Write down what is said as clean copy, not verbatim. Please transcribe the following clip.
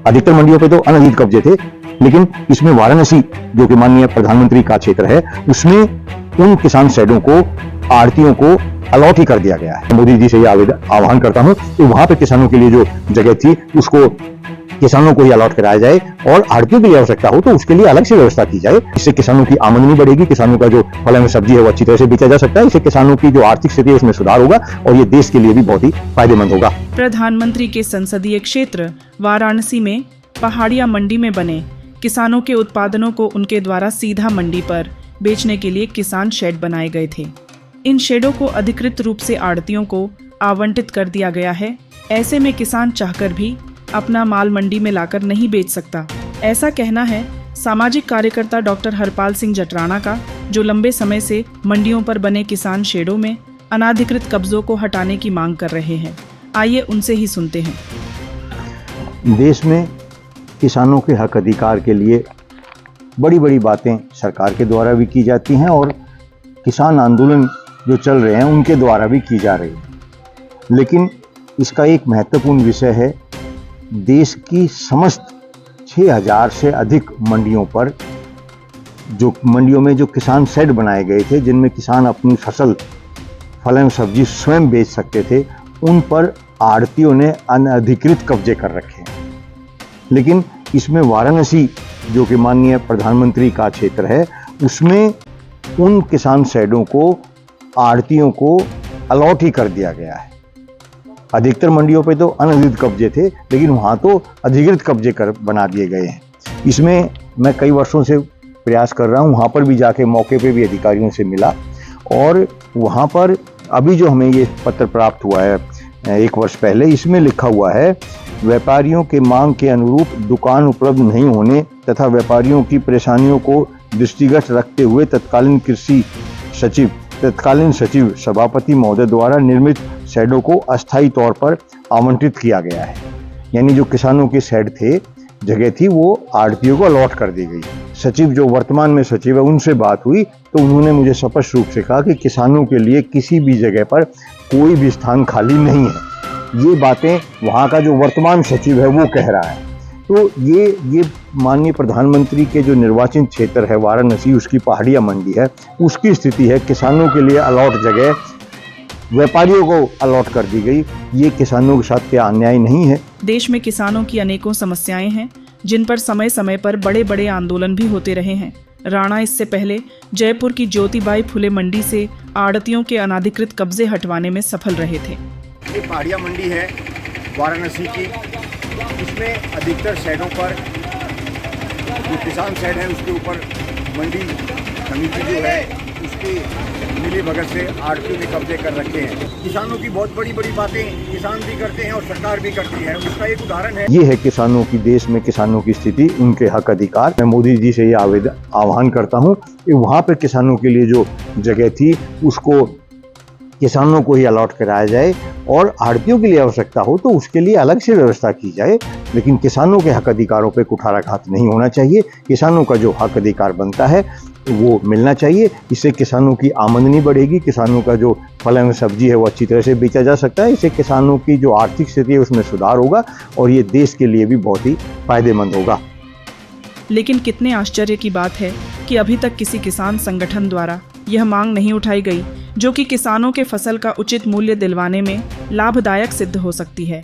अधिकतर मंडियों पे तो अनधिकृत कब्जे थे, लेकिन इसमें वाराणसी जो कि माननीय प्रधानमंत्री का क्षेत्र है, उसमें उन किसान शेडों को आड़तियों को अलॉट ही कर दिया गया है। मोदी जी से ये आह्वान करता हूं कि वहां पे किसानों के लिए जो जगह थी उसको किसानों को ही अलॉट कराया जाए और आड़तियों की आवश्यकता हो तो उसके लिए अलग से व्यवस्था की जाए। इससे किसानों की आमदनी बढ़ेगी, किसानों का जो फल एवं सब्जी है वो अच्छी तरह से बेचा जा सकता है। इससे किसानों की जो आर्थिक स्थिति है उसमें सुधार होगा और ये देश के लिए भी बहुत ही फायदेमंद होगा। प्रधानमंत्री के संसदीय क्षेत्र वाराणसी में पहाड़िया मंडी में बने किसानों के उत्पादनों को उनके द्वारा सीधा मंडी पर बेचने के लिए किसान शेड बनाए गए थे। इन शेडों को अधिकृत रूप से आड़तियों को आवंटित कर दिया गया है। ऐसे में किसान चाहकर भी अपना माल मंडी में लाकर नहीं बेच सकता, ऐसा कहना है सामाजिक कार्यकर्ता डॉक्टर हरपाल सिंह जटराणा का, जो लंबे समय से मंडियों पर बने किसान शेडों में अनाधिकृत कब्जों को हटाने की मांग कर रहे हैं। आइए उनसे ही सुनते हैं। देश में किसानों के हक अधिकार के लिए बड़ी बड़ी बातें सरकार के द्वारा भी की जाती हैं और किसान आंदोलन जो चल रहे हैं उनके द्वारा भी की जा रही है, लेकिन इसका एक महत्वपूर्ण विषय है देश की समस्त 6000 से अधिक मंडियों पर मंडियों में जो किसान शेड बनाए गए थे जिनमें किसान अपनी फसल फल एवं सब्जी स्वयं बेच सकते थे, उन पर आड़तियों ने अनधिकृत कब्जे कर रखे हैं। लेकिन इसमें वाराणसी जो कि माननीय प्रधानमंत्री का क्षेत्र है, उसमें उन किसान शेडों को आड़तियों को अलॉट ही कर दिया गया है। अधिकतर मंडियों पे तो अनधिकृत कब्जे थे, लेकिन वहाँ तो अधिकृत कब्जे कर बना दिए गए हैं। इसमें मैं कई वर्षों से प्रयास कर रहा हूँ, वहाँ पर भी जाके मौके पे भी अधिकारियों से मिला और वहाँ पर अभी जो हमें ये पत्र प्राप्त हुआ है 1 वर्ष पहले, इसमें लिखा हुआ है व्यापारियों के मांग के अनुरूप दुकान उपलब्ध नहीं होने तथा व्यापारियों की परेशानियों को दृष्टिगत रखते हुए तत्कालीन सचिव सभापति महोदय द्वारा निर्मित शेडों को अस्थायी तौर पर आवंटित किया गया है। यानी जो किसानों के शेड थे, जगह थी, वो आड़तियों को अलॉट कर दी गई। सचिव जो वर्तमान में सचिव है उनसे बात हुई तो उन्होंने मुझे स्पष्ट रूप से कहा कि किसानों के लिए किसी भी जगह पर कोई भी स्थान खाली नहीं है। ये बातें वहाँ का जो वर्तमान सचिव है वो कह रहा है। तो ये माननीय प्रधानमंत्री के जो निर्वाचन क्षेत्र है वाराणसी, उसकी पहाड़िया मंडी है, उसकी स्थिति है। किसानों के लिए अलॉट जगह व्यापारियों को अलॉट कर दी गई। ये किसानों के साथ क्या अन्याय नहीं है? देश में किसानों की अनेकों समस्याएं हैं जिन पर समय समय पर बड़े बड़े आंदोलन भी होते रहे हैं। राणा इससे पहले जयपुर की ज्योतिबाई फुले मंडी से आड़तियों के अनाधिकृत कब्जे हटवाने में सफल रहे थे। ये पहाड़िया मंडी है वाराणसी की, इसमें अधिकतर शेडों पर जो किसान शेड है उसके ऊपर मंडी समिति जो है उसकी मिली भगत से आड़तियों ने कब्जे कर रखे हैं। किसानों की बहुत बड़ी बड़ी बातें किसान भी करते हैं और सरकार भी करती है, उसका एक उदाहरण है। ये है किसानों की, देश में किसानों की स्थिति, उनके हक अधिकार। मैं मोदी जी से ये आह्वान करता हूँ कि वहाँ पर किसानों के लिए जो जगह थी उसको किसानों को ही अलॉट कराया जाए और आड़तियों के लिए आवश्यकता हो तो उसके लिए अलग से व्यवस्था की जाए, लेकिन किसानों के हक अधिकारों पे कुठाराघात नहीं होना चाहिए। किसानों का जो हक अधिकार बनता है वो मिलना चाहिए। इससे किसानों की आमदनी बढ़ेगी, किसानों का जो फल एवं सब्जी है वो अच्छी तरह से बेचा जा सकता है। इससे किसानों की जो आर्थिक स्थिति है उसमें सुधार होगा और ये देश के लिए भी बहुत ही फायदेमंद होगा। लेकिन कितने आश्चर्य की बात है कि अभी तक किसी किसान संगठन द्वारा यह मांग नहीं उठाई गई जो कि किसानों के फसल का उचित मूल्य दिलवाने में लाभदायक सिद्ध हो सकती है।